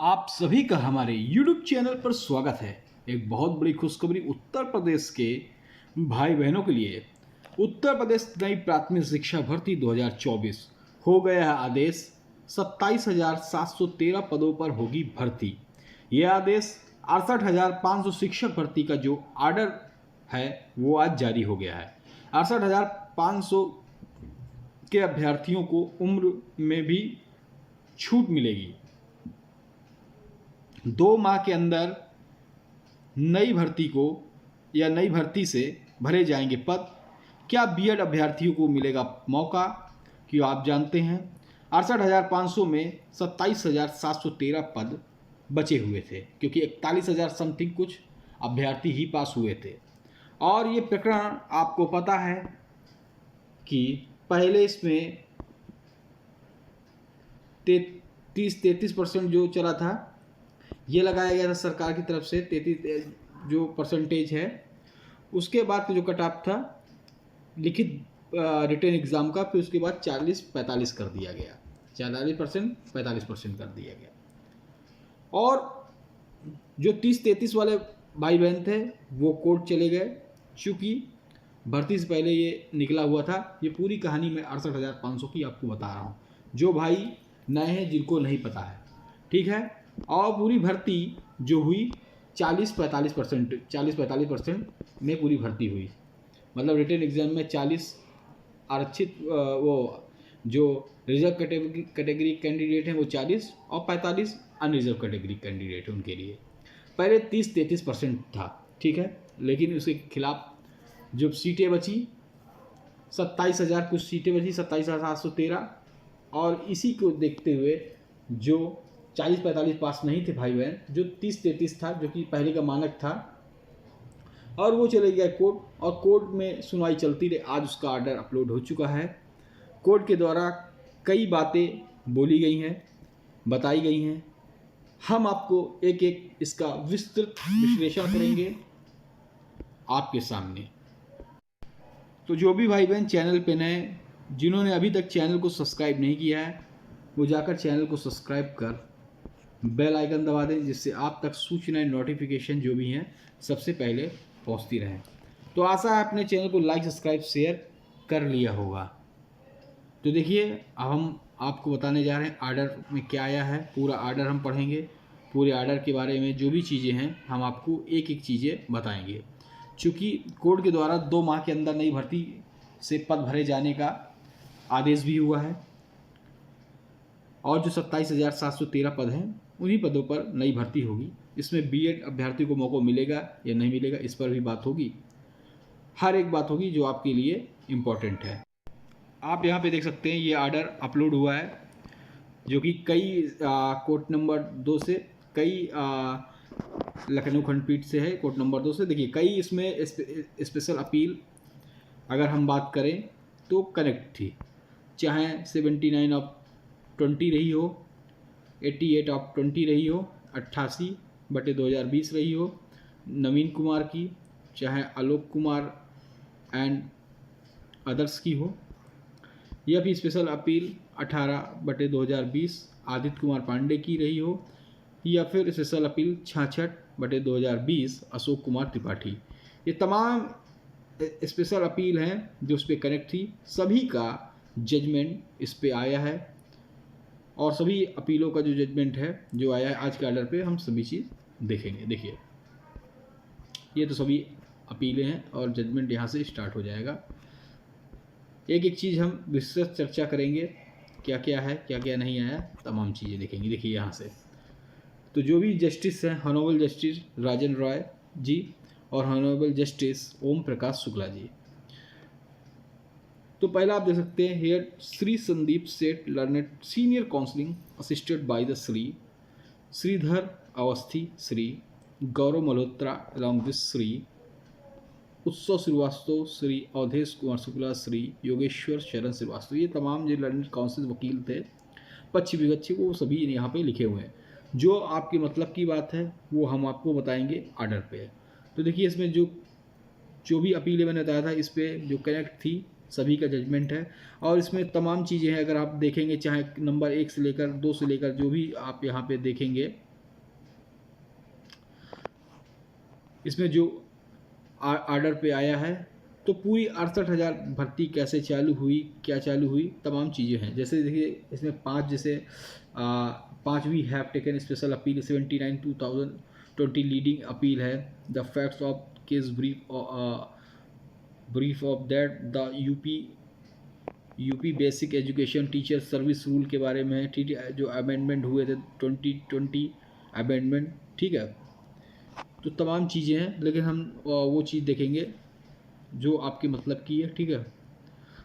आप सभी का हमारे YouTube चैनल पर स्वागत है। एक बहुत बड़ी खुशखबरी उत्तर प्रदेश के भाई बहनों के लिए। उत्तर प्रदेश नई प्राथमिक शिक्षा भर्ती 2024 हो गया है आदेश। 27,713 पदों पर होगी भर्ती। यह आदेश 68,500 शिक्षक भर्ती का जो आर्डर है वो आज जारी हो गया है। 68,500 के अभ्यर्थियों को उम्र में भी छूट मिलेगी। 2 माह के अंदर नई भर्ती को या नई भर्ती से भरे जाएंगे पद। क्या बीएड अभ्यर्थियों को मिलेगा मौका? कि आप जानते हैं 68,500 में 27,713 पद बचे हुए थे, क्योंकि 41,000 समथिंग कुछ अभ्यर्थी ही पास हुए थे। और ये प्रकरण आपको पता है कि पहले इसमें 33% जो चला था ये लगाया गया था सरकार की तरफ से। 33 जो परसेंटेज है, उसके बाद जो कट ऑफ था लिखित रिटन एग्ज़ाम का, फिर उसके बाद 40-45 कर दिया गया। 40% 45% कर दिया गया। और जो 30-33 वाले भाई बहन थे वो कोर्ट चले गए, चूँकि भर्ती से पहले ये निकला हुआ था। ये पूरी कहानी मैं 68,500 की आपको बता रहा हूँ, जो भाई नए हैं जिनको नहीं पता है, ठीक है। और पूरी भर्ती जो हुई 40-45% में पूरी भर्ती हुई। मतलब रिटन एग्जाम में 40 आरक्षित वो जो रिजर्व कैटेगरी कैंडिडेट हैं वो 40 और 45 अनरिजर्व कैटेगरी कैंडिडेट हैं उनके लिए। पहले 30-33% था, ठीक है। लेकिन उसके खिलाफ जो सीटें बची 27,000 कुछ सीटें बची, 27,713। और इसी को देखते हुए जो 40-45 पास नहीं थे भाई बहन, जो 30-33 था जो कि पहले का मानक था, और वो चले गया कोर्ट। और कोर्ट में सुनवाई चलती रही। आज उसका ऑर्डर अपलोड हो चुका है। कोर्ट के द्वारा कई बातें बोली गई हैं, बताई गई हैं। हम आपको एक एक इसका विस्तृत विश्लेषण करेंगे आपके सामने। तो जो भी भाई बहन चैनल पे नए, जिन्होंने अभी तक चैनल को सब्सक्राइब नहीं किया है, वो जाकर चैनल को सब्सक्राइब कर बेल आइकन दबा दें, जिससे आप तक सूचनाएं नोटिफिकेशन जो भी हैं सबसे पहले पहुंचती रहें। तो आशा है अपने चैनल को लाइक सब्सक्राइब शेयर कर लिया होगा। तो देखिए, अब हम आपको बताने जा रहे हैं आर्डर में क्या आया है। पूरा आर्डर हम पढ़ेंगे। पूरे आर्डर के बारे में जो भी चीज़ें हैं हम आपको एक एक चीज़ें बताएंगे। चूँकि कोर्ट के द्वारा 2 माह के अंदर नई भर्ती से पद भरे जाने का आदेश भी हुआ है, और जो 27,713 पद हैं उन्हीं पदों पर नई भर्ती होगी। इसमें बीएड अभ्यर्थी को मौका मिलेगा या नहीं मिलेगा, इस पर भी बात होगी। हर एक बात होगी जो आपके लिए इम्पोर्टेंट है। आप यहाँ पे देख सकते हैं ये ऑर्डर अपलोड हुआ है, जो कि कई कोर्ट नंबर 2 से, कई लखनऊ खंडपीठ से है, कोर्ट नंबर 2 से। देखिए कई इसमें स्पेशल अपील अगर हम बात करें तो कनेक्ट थी, चाहे 79/20 रही हो, 88/20 रही हो, 88/2020 रही हो नवीन कुमार की, चाहे आलोक कुमार एंड अदर्स की हो, यह भी स्पेशल अपील 18/2020 आदित्य कुमार पांडे की रही हो, या फिर स्पेशल अपील 66/2020 अशोक कुमार त्रिपाठी। ये तमाम स्पेशल अपील हैं जो उस पर कनेक्ट थी। सभी का जजमेंट इस पे आया है, और सभी अपीलों का जो जजमेंट है जो आया है आज के ऑर्डर पे, हम सभी चीज़ देखेंगे। देखिए ये तो सभी अपीलें हैं और जजमेंट यहाँ से स्टार्ट हो जाएगा। एक एक चीज़ हम विस्तृत चर्चा करेंगे, क्या क्या है क्या क्या नहीं आया, तमाम चीज़ें देखेंगे। देखिए यहाँ से तो जो भी जस्टिस हैं, हॉनरेबल जस्टिस राजन रॉय जी और हॉनरेबल जस्टिस ओम प्रकाश शुक्ला जी। तो पहला आप देख सकते हैं hair Shri Sandeep Seth learned senior counselling assisted by the Shri Shridhar Awasthi, Shri Gaurav Malhotra along with Shri Utsav Srivastava, Shri Awadhesh Kumar Shukla, Shri Yogeshwar शरण श्रीवास्तव। ये तमाम जो लर्नेड काउंसिल वकील थे पक्ष विपक्ष, वो सभी यहाँ पे लिखे हुए हैं। जो आपके मतलब की बात है वो हम आपको बताएंगे ऑर्डर पे। तो देखिए इसमें जो भी अपीलें मैंने बताया था, इस पर जो कनेक्ट थी सभी का जजमेंट है। और इसमें तमाम चीज़ें हैं, अगर आप देखेंगे चाहे नंबर 1 से लेकर 2 से लेकर जो भी आप यहाँ पे देखेंगे इसमें जो आर्डर पे आया है, तो पूरी 68,000 भर्ती कैसे चालू हुई, क्या चालू हुई, तमाम चीज़ें हैं। जैसे देखिए इसमें 5 जैसे 5 we have taken special appeal 79/2020 leading appeal है। The facts of case brief of that the UP basic education teacher service rule के बारे में है, ठीक है, जो अमेंडमेंट हुए थे 2020 अमेंडमेंट, ठीक है। तो तमाम चीज़ें हैं, लेकिन हम वो चीज़ देखेंगे जो आपके मतलब की है, ठीक है।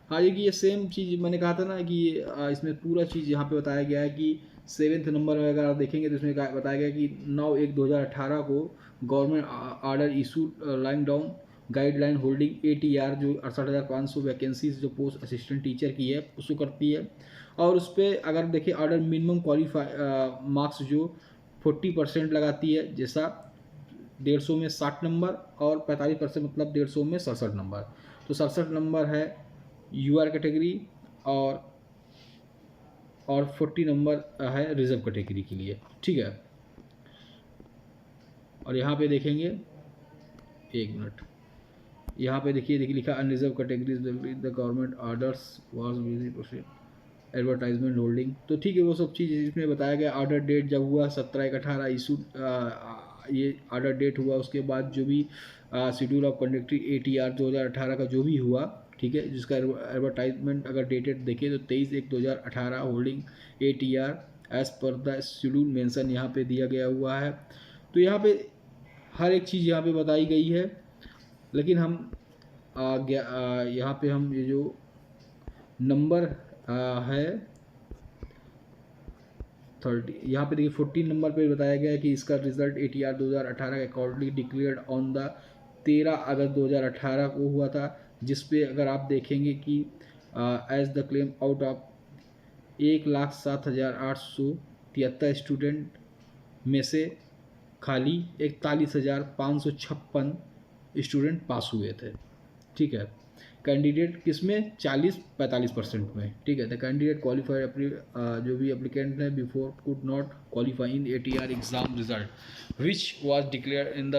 हाँ, ये सेम चीज़ मैंने कहा था ना कि इसमें पूरा चीज़ यहाँ पे बताया गया है कि 7th नंबर में अगर आप देखेंगे तो इसमें बताया गया कि 9/1/2018 को government order issue line down guideline holding ATR जो 68,500 वैकेंसीज जो पोस्ट असिस्टेंट टीचर की है उसको करती है। और उस पर अगर देखिए आर्डर मिनिमम क्वालिफाई मार्क्स जो 40% लगाती है, जैसा 150 में 60 नंबर और 45% मतलब 150 में 67 नंबर। तो 67 नंबर है UR कैटेगरी और 40 नंबर है रिजर्व कैटेगरी के लिए, ठीक है। और यहाँ पे देखेंगे, एक मिनट, यहाँ पे देखिए लिखा unreserve categories the government orders was busy advertisement holding. तो ठीक है, वो सब चीज़ इसमें बताया गया। ऑर्डर डेट जब हुआ 17/1/18 इशू, ये ऑर्डर डेट हुआ, उसके बाद जो भी शेड्यूल ऑफ कंडक्टरी ATR 2018 का जो भी हुआ, ठीक है, जिसका एडवर्टाइजमेंट अगर डेटेड देखें तो 23/1/2018 holding ATR as per the schedule mention यहाँ पे दिया गया हुआ है। तो यहाँ पे हर एक चीज़ यहाँ पे बताई गई है। लेकिन हम यहाँ पे हम ये जो नंबर है 30, यहाँ पे देखिए 14 नंबर पे बताया गया है कि इसका रिजल्ट ATR 2018 के अकॉर्डिंगली डिक्लेयर्ड ऑन द 13 अगस्त 2018 को हुआ था, जिस पे अगर आप देखेंगे कि as the claim out of 1,07,873 student में से खाली 41,556 स्टूडेंट पास हुए थे, ठीक है। कैंडिडेट किस में 40-45% में, ठीक है। द कैंडिडेट क्वालिफाइड जो भी एप्लीकेंट है before could not qualify in ATR exam result which was declare in the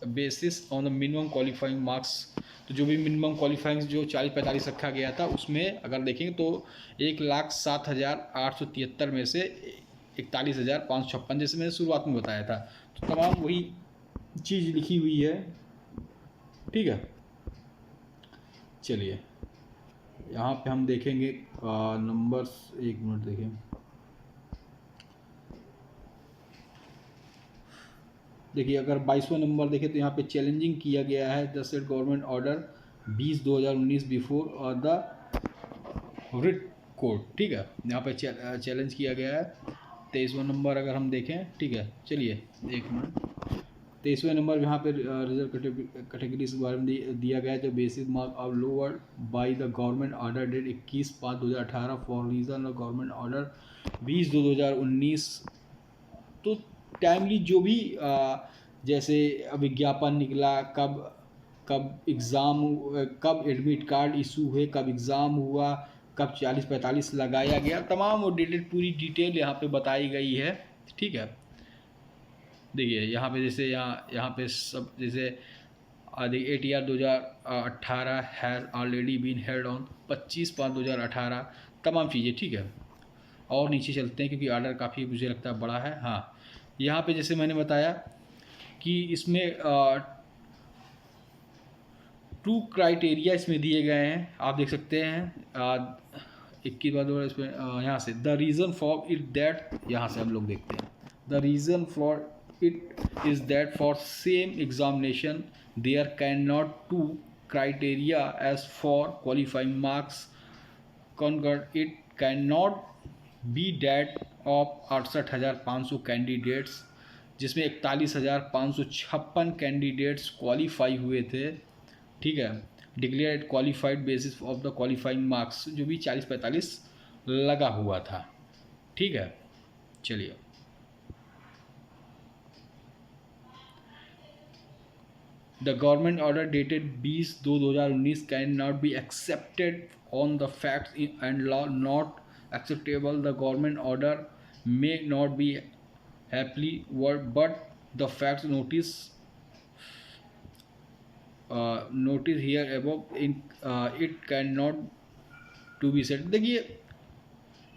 basis on the minimum qualifying marks. तो जो भी मिनिमम क्वालिफाइंग जो 40-45 रखा गया था, उसमें अगर देखेंगे तो 1,07,873 में से 41,556, जैसे मैंने शुरुआत में बताया था। तो तमाम वही चीज़ लिखी हुई है, ठीक है। चलिए यहाँ पे हम देखेंगे नंबर्स, एक मिनट देखें। देखिए अगर 22वां नंबर देखें तो यहाँ पे चैलेंजिंग किया गया है the set government order 20/2019 before और द रिट कोड, ठीक है। यहाँ पे चैलेंज किया गया है। 23वां नंबर अगर हम देखें, ठीक है, चलिए एक मिनट। 23वें नंबर यहाँ पे रिजर्व कैटेगरीज के बारे में दिया गया है, जो basic mark of lower by the government order date 21/5/2018 for reason of government order 20/2019। तो टाइमली जो भी जैसे विज्ञापन निकला, कब एग्ज़ाम, कब एडमिट कार्ड इशू हुए, कब एग्ज़ाम हुआ, कब 40-45 लगाया गया, तमाम वो पूरी डिटेल यहाँ पे बताई गई है, ठीक है। देखिए यहाँ पे जैसे यहाँ पे सब जैसे आदि ATR 2018 has already been held on 25/5/2018, तमाम चीज़ें, ठीक है। और नीचे चलते हैं क्योंकि ऑर्डर काफ़ी मुझे लगता है बड़ा है। हाँ, यहाँ पे जैसे मैंने बताया कि इसमें 2 क्राइटेरिया इसमें दिए गए हैं, आप देख सकते हैं। 21 बार इसमें यहाँ से the reason for it that, यहाँ से हम लोग देखते हैं the reason for it is that for same examination there cannot 2 criteria as for qualifying marks concurrent. It cannot be that of 68,500 candidates, जिसमें 41,556 कैंडिडेट्स क्वालिफाई हुए थे, ठीक है, declared qualified basis of the qualifying marks, जो भी 40-45 लगा हुआ था, ठीक है। चलिए The government order dated 20/2/2019 cannot be accepted on the facts and law not acceptable. The government order may not be happily worded, but the facts notice notice here above in it can not to be set. देखिए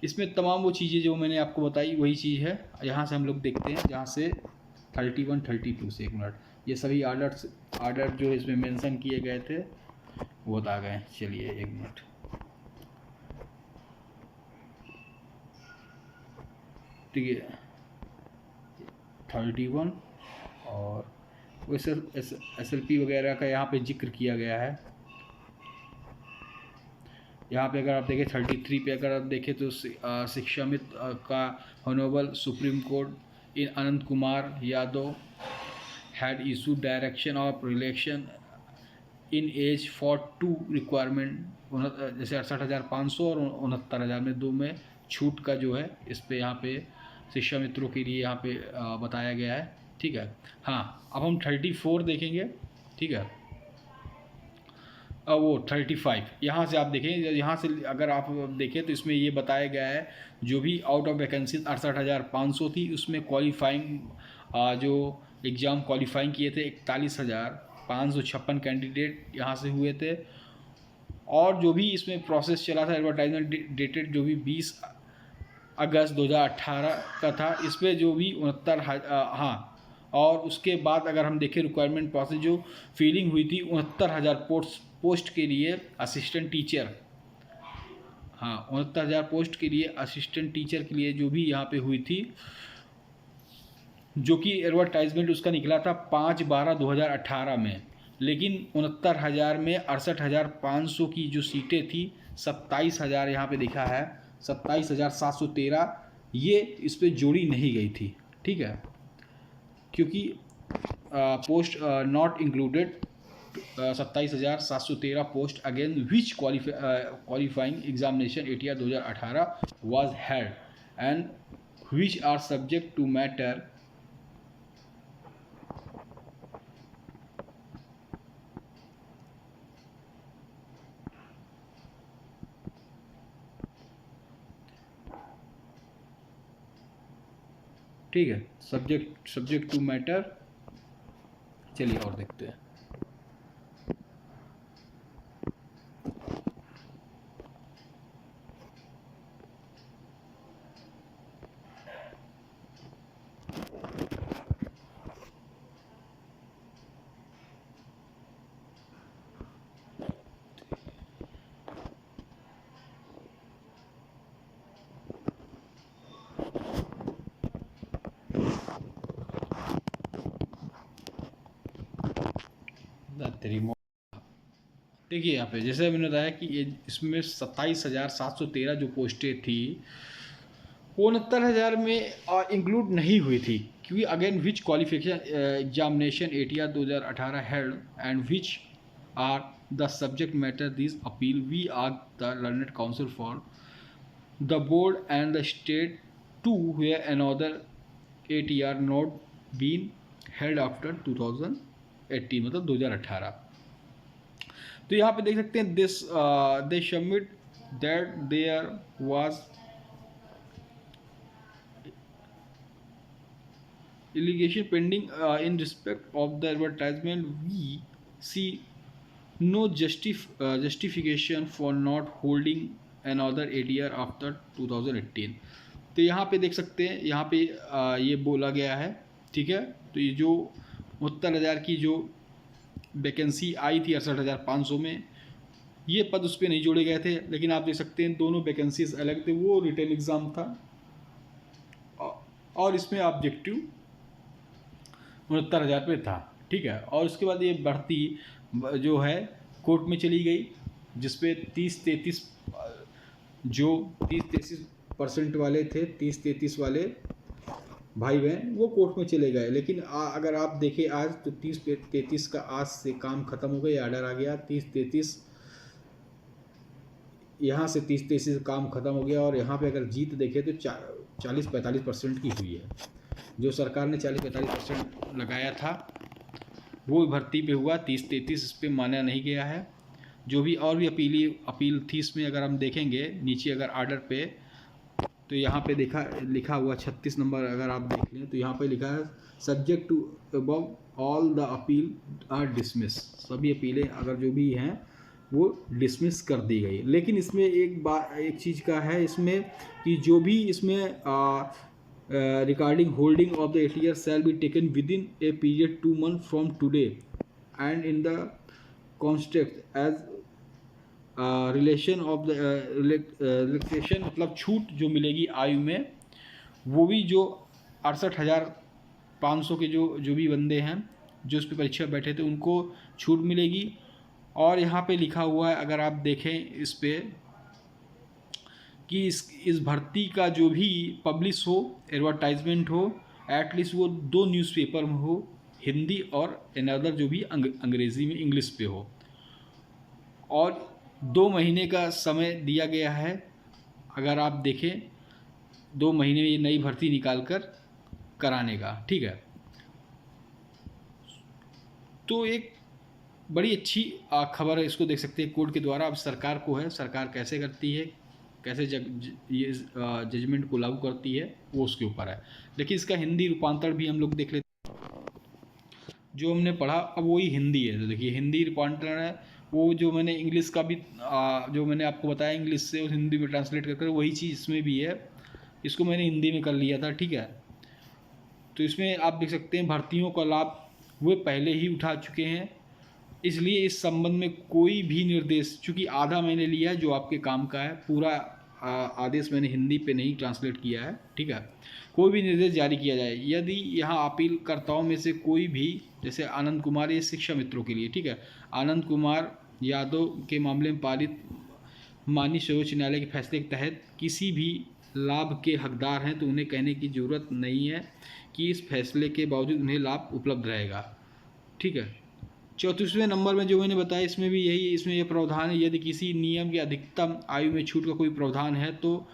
इसमें तमाम वो चीज़ें जो मैंने आपको बताई वही चीज़ है। यहाँ से हम लोग देखते हैं जहाँ से 31 32 से, एक मिनट, ये सभी आर्डर जो इसमें मेंशन किए गए थे वो बता गए। चलिए एक मिनट, ठीक है 31 और वैसे SLP वगैरह का यहाँ पे जिक्र किया गया है। यहाँ पे अगर आप देखें 33 पे अगर आप देखें तो शिक्षा मित्र का honourable supreme court in Anant Kumar Yadav had issue direction of relaxation in age for to requirement, जैसे 68,500 और 69,000 में, दो में छूट का जो है इस पे यहाँ पे शिक्षा मित्रों के लिए यहाँ पे बताया गया है। ठीक है, हाँ अब हम 34 देखेंगे। ठीक है, अब वो 35 यहाँ से आप देखें, यहाँ से अगर आप देखें तो इसमें ये बताया गया है जो भी आउट ऑफ वैकेंसी 68,500 थी उसमें क्वालिफाइंग जो एग्ज़ाम क्वालिफाइंग किए थे 41,556 कैंडिडेट यहाँ से हुए थे। और जो भी इसमें प्रोसेस चला था एडवर्टाइजमेंट डेटेड जो भी 20 अगस्त 2018 का था, इस पर जो भी 69 हाँ, और उसके बाद अगर हम देखें रिक्वायरमेंट प्रोसेस जो फिलिंग हुई थी 69,000 पोस्ट के लिए असिस्टेंट टीचर, हाँ 69,000 पोस्ट के लिए असिस्टेंट टीचर के लिए जो भी यहाँ पे हुई थी, जो कि एडवर्टाइजमेंट उसका निकला था 5/12/2018 में। लेकिन 69,000 में 68,500 की जो सीटें थी 27,000 यहाँ पे लिखा है 27,713 ये इस पर जोड़ी नहीं गई थी। ठीक है, क्योंकि post not included 27,713 post again which qualifying examination ATR 2018 was held and which are subject to matter ठीक है, सब्जेक्ट टू मैटर। चलिए और देखते हैं। देखिए यहाँ पे जैसे मैंने बताया कि ये इसमें 27,713 जो पोस्टें थी 69,000 में इंक्लूड नहीं हुई थी, क्योंकि again which qualification examination ATR 2018 held and which are the subject matter this appeal we are the learned counsel for the board and the state to where another ATR not been held after 2018 मतलब 2018। तो यहाँ पे देख सकते हैं this they submit that there was allegation pending in respect of the advertisement. We see no justification for not holding another ATR after 2018। तो यहाँ पे देख सकते हैं, यहाँ पे ये बोला गया है। ठीक है, तो ये जो 69,000 की जो वैकेंसी आई थी 68,500 में, ये पद उस पर नहीं जोड़े गए थे, लेकिन आप देख सकते हैं दोनों वैकेंसीज अलग थे। वो रिटेन एग्ज़ाम था और इसमें ऑब्जेक्टिव 69,000 पे था। ठीक है, और उसके बाद ये बढ़ती जो है कोर्ट में चली गई, जिसपे 30-33 जो 30-33% वाले थे, 30-33 वाले भाई बहन वो कोर्ट में चले गए। लेकिन अगर आप देखें आज तो 30-33 का आज से काम खत्म हो गया, आर्डर आ गया 30-33 यहाँ से 30-33 काम खत्म हो गया। और यहाँ पे अगर जीत देखें तो 40-45% की हुई है। जो सरकार ने 40-45% लगाया था वो भर्ती पे हुआ 30-33, इस पर माना नहीं गया है। जो भी और भी अपील थी इसमें अगर हम देखेंगे नीचे अगर आर्डर पे तो यहाँ पे लिखा हुआ 36 नंबर अगर आप देख लें तो यहाँ पे लिखा है subject to above all the appeal are dismiss, सभी अपीलें अगर जो भी हैं वो डिसमिस कर दी गई। लेकिन इसमें एक चीज़ का है इसमें कि जो भी इसमें regarding holding of the ATR shall be taken within a period 2 month from today and in the context as relation of the relaxation, मतलब छूट जो मिलेगी आयु में वो भी जो 68,500 के जो भी बंदे हैं जो उस पर परीक्षा बैठे थे उनको छूट मिलेगी। और यहाँ पे लिखा हुआ है अगर आप देखें इस पे कि इस भर्ती का जो भी पब्लिश हो, एडवर्टाइजमेंट हो, एटलीस्ट वो 2 न्यूज़पेपर में हो, हिंदी और अनदर जो भी अंग्रेज़ी में इंग्लिश पे हो, और 2 महीने का समय दिया गया है। अगर आप देखें 2 महीने में ये नई भर्ती निकाल कर कराने का, ठीक है। तो एक बड़ी अच्छी खबर है, इसको देख सकते हैं कोर्ट के द्वारा। अब सरकार को है, सरकार कैसे करती है, कैसे ये जजमेंट को लागू करती है वो उसके ऊपर है। लेकिन इसका हिंदी रूपांतरण भी हम लोग देख लेते हैं। जो हमने पढ़ा अब वही हिंदी है, तो देखिए हिंदी रूपांतरण है वो जो मैंने इंग्लिश का भी जो मैंने आपको बताया इंग्लिश से और हिंदी में ट्रांसलेट कर वही चीज़ इसमें भी है। इसको मैंने हिंदी में कर लिया था, ठीक है। तो इसमें आप देख सकते हैं भर्तियों का लाभ वे पहले ही उठा चुके हैं, इसलिए इस संबंध में कोई भी निर्देश, चूँकि आधा मैंने लिया है जो आपके काम का है, पूरा आदेश मैंने हिंदी पे नहीं ट्रांसलेट किया है, ठीक है। कोई भी निर्देश जारी किया जाए यदि यहाँ अपीलकर्ताओं में से कोई भी, जैसे आनंद कुमार, ये शिक्षा मित्रों के लिए, ठीक है, आनंद कुमार यादव के मामले में पारित माननीय सर्वोच्च न्यायालय के फैसले के तहत किसी भी लाभ के हकदार हैं तो उन्हें कहने की ज़रूरत नहीं है कि इस फैसले के बावजूद उन्हें लाभ उपलब्ध रहेगा, ठीक है। 34वें नंबर में जो मैंने बताया इसमें भी यही, इसमें यह प्रावधान है यदि किसी नियम की अधिकतम आयु में छूट का कोई प्रावधान है तो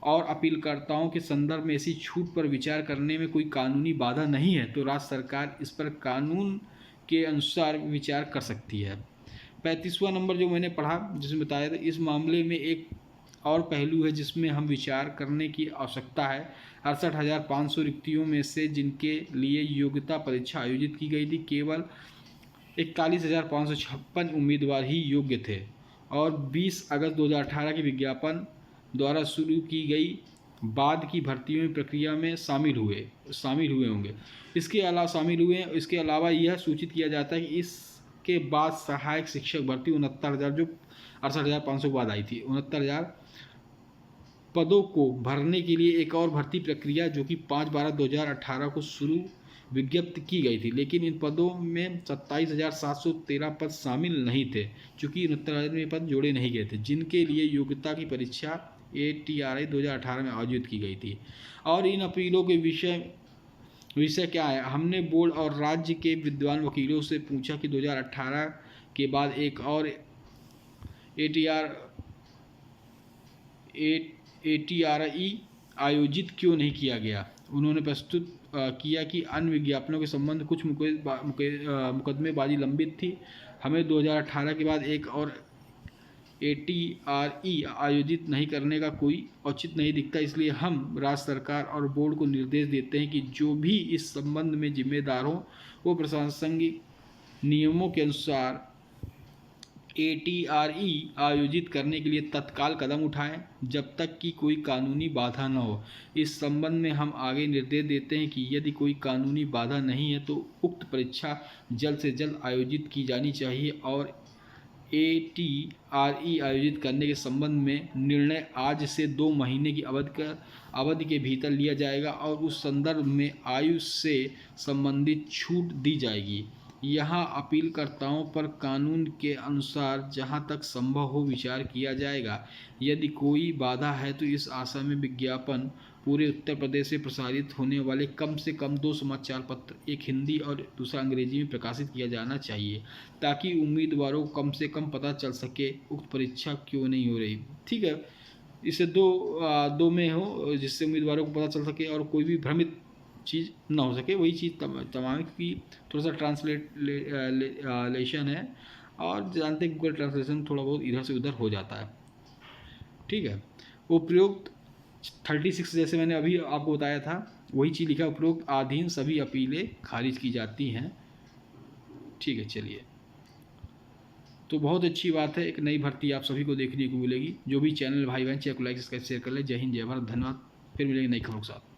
और अपीलकर्ताओं के संदर्भ में ऐसी छूट पर विचार करने में कोई कानूनी बाधा नहीं है तो राज्य सरकार इस पर कानून के अनुसार विचार कर सकती है। 35वां नंबर जो मैंने पढ़ा जिसमें बताया था, इस मामले में एक और पहलू है जिसमें हम विचार करने की आवश्यकता है। 68,500 रिक्तियों में से जिनके लिए योग्यता परीक्षा आयोजित की गई थी केवल 41,556 उम्मीदवार ही योग्य थे और 20 अगस्त 2018 के विज्ञापन द्वारा शुरू की गई बाद की भर्तियों में प्रक्रिया में शामिल हुए होंगे। इसके अलावा यह सूचित किया जाता है कि इसके बाद सहायक शिक्षक भर्ती 69,000 जो 68,500 के बाद आई थी 69,000 पदों को भरने के लिए एक और भर्ती प्रक्रिया जो कि 5/12/2018 को शुरू विज्ञप्त की गई थी, लेकिन इन पदों में 27,713 पद शामिल नहीं थे चूँकि 69,000 में पद जोड़े नहीं गए थे जिनके लिए योग्यता की परीक्षा ATRI 2018 में आयोजित की गई थी। और इन अपीलों के विषय क्या है, हमने बोर्ड और राज्य के विद्वान वकीलों से पूछा कि 2018 के बाद एक और ATRI आयोजित क्यों नहीं किया गया। उन्होंने प्रस्तुत किया कि अन्य विज्ञापनों के संबंध कुछ मुकदमेबाजी लंबित थी। हमें 2018 के बाद एक और ATRI आयोजित नहीं करने का कोई औचित्य नहीं दिखता, इसलिए हम राज्य सरकार और बोर्ड को निर्देश देते हैं कि जो भी इस संबंध में जिम्मेदार हो वो प्रशासनिक नियमों के अनुसार ATRI आयोजित करने के लिए तत्काल कदम उठाएं जब तक कि कोई कानूनी बाधा न हो। इस संबंध में हम आगे निर्देश देते हैं कि यदि कोई कानूनी बाधा नहीं है तो उक्त परीक्षा जल्द से जल्द आयोजित की जानी चाहिए और ATRI आयोजित करने के संबंध में निर्णय आज से 2 महीने की अवधि के भीतर लिया जाएगा और उस संदर्भ में आयु से संबंधित छूट दी जाएगी। यहाँ अपीलकर्ताओं पर कानून के अनुसार जहाँ तक संभव हो विचार किया जाएगा। यदि कोई बाधा है तो इस आशा में विज्ञापन पूरे उत्तर प्रदेश से प्रसारित होने वाले कम से कम 2 समाचार पत्र, एक हिंदी और दूसरा अंग्रेजी में प्रकाशित किया जाना चाहिए ताकि उम्मीदवारों को कम से कम पता चल सके उक्त परीक्षा क्यों नहीं हो रही, ठीक है। इसे दो में हो जिससे उम्मीदवारों को पता चल सके और कोई भी भ्रमित चीज़ ना हो सके, वही चीज़ तमाम की थोड़ा सा ट्रांसलेशन है और जानते गूगल ट्रांसलेशन थोड़ा बहुत इधर से उधर हो जाता है, ठीक है। उपयुक्त 36 जैसे मैंने अभी आपको बताया था वही चीज़ लिखा, उपरोक्त अधीन सभी अपीलें खारिज की जाती हैं। ठीक है, चलिए, तो बहुत अच्छी बात है, एक नई भर्ती आप सभी को देखने को मिलेगी। जो भी चैनल भाई बहन चैनल को लाइक सब्सक्राइब शेयर कर ले। जय हिंद, जय भारत, धन्यवाद। फिर मिलेंगे नई खबरों के साथ।